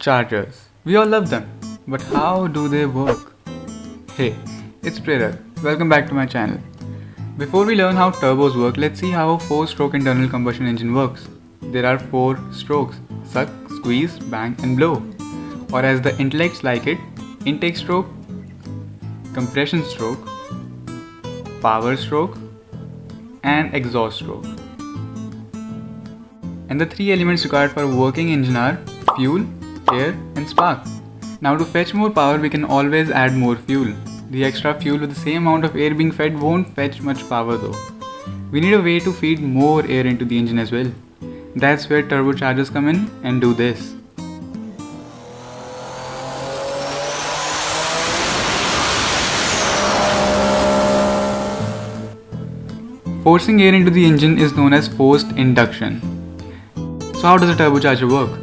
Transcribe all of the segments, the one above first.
Chargers. We all love them, but how do they work? Hey, it's Prerak. Welcome back to my channel. Before we learn how turbos work, let's see how a 4-stroke internal combustion engine works. There are 4 strokes: suck, squeeze, bang and blow. Or as the intellects like it, intake stroke, compression stroke, power stroke and exhaust stroke. And the 3 elements required for a working engine are fuel, air and spark. Now to fetch more power, we can always add more fuel. The extra fuel with the same amount of air being fed won't fetch much power though. We need a way to feed more air into the engine as well. That's where turbochargers come in and do this. Forcing air into the engine is known as forced induction. So how does a turbocharger work?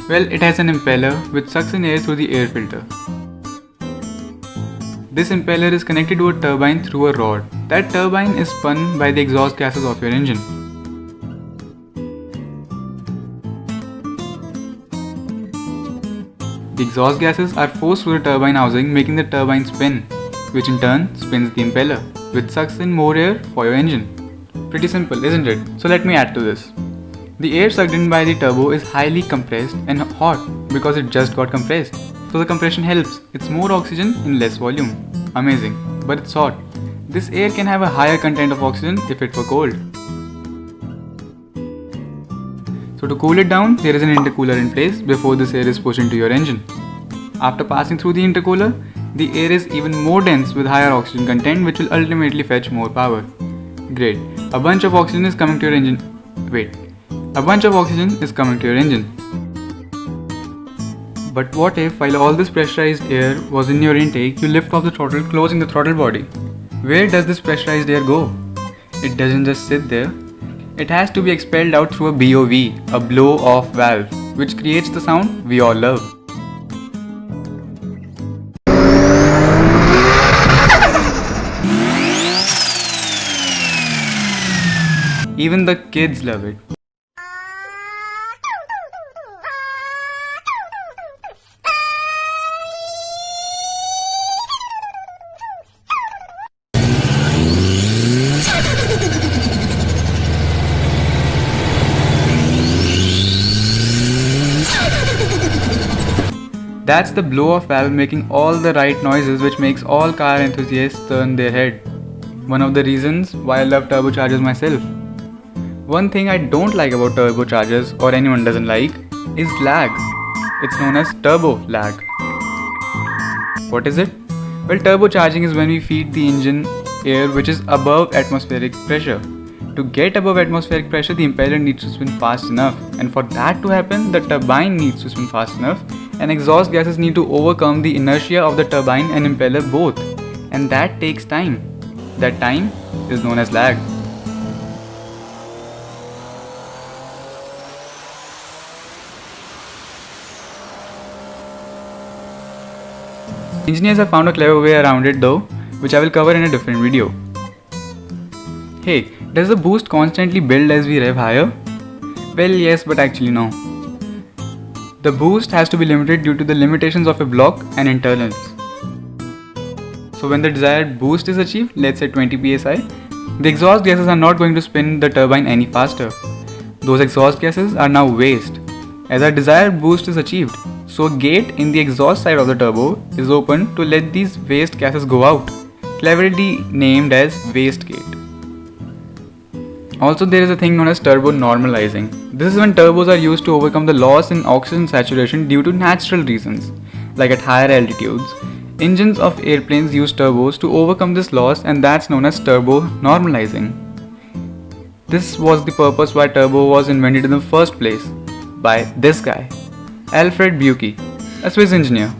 Well, it has an impeller which sucks in air through the air filter. This impeller is connected to a turbine through a rod. That turbine is spun by the exhaust gases of your engine. The exhaust gases are forced through the turbine housing, making the turbine spin, which in turn spins the impeller, which sucks in more air for your engine. Pretty simple, isn't it? So let me add to this. The air sucked in by the turbo is highly compressed and hot because it just got compressed. So the compression helps. It's more oxygen in less volume. Amazing, but it's hot. This air can have a higher content of oxygen if it were cold. So to cool it down, there is an intercooler in place before this air is pushed into your engine. After passing through the intercooler, the air is even more dense with higher oxygen content, which will ultimately fetch more power. Great. A bunch of oxygen is coming to your engine. But what if, while all this pressurized air was in your intake, you lift off the throttle, closing the throttle body? Where does this pressurized air go? It doesn't just sit there. It has to be expelled out through a BOV, a blow-off valve, which creates the sound we all love. Even the kids love it. That's the blow-off valve making all the right noises, which makes all car enthusiasts turn their head. One of the reasons why I love turbochargers myself. One thing I don't like about turbochargers, or anyone doesn't like, is lag. It's known as turbo lag. What is it? Well, turbocharging is when we feed the engine air which is above atmospheric pressure. To get above atmospheric pressure, the impeller needs to spin fast enough, and for that to happen, the turbine needs to spin fast enough, and exhaust gases need to overcome the inertia of the turbine and impeller both, and that takes time. That time is known as lag. Engineers have found a clever way around it though, which I will cover in a different video. Hey, does the boost constantly build as we rev higher? Well, yes, but actually no. The boost has to be limited due to the limitations of a block and internals. So when the desired boost is achieved, let's say 20 psi, the exhaust gases are not going to spin the turbine any faster. Those exhaust gases are now waste, as our desired boost is achieved. So a gate in the exhaust side of the turbo is open to let these waste gases go out, cleverly named as Wastegate. Also, there is a thing known as turbo normalizing. This is when turbos are used to overcome the loss in oxygen saturation due to natural reasons, like at higher altitudes. Engines of airplanes use turbos to overcome this loss, and that's known as turbo normalizing. This was the purpose why turbo was invented in the first place by this guy, Alfred Bucchi, a Swiss engineer.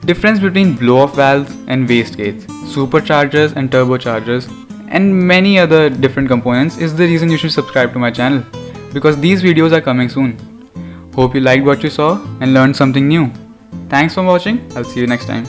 Difference between blow-off valves and wastegates, superchargers and turbochargers, and many other different components is the reason you should subscribe to my channel, because these videos are coming soon. Hope you liked what you saw and learned something new. Thanks for watching. I'll see you next time.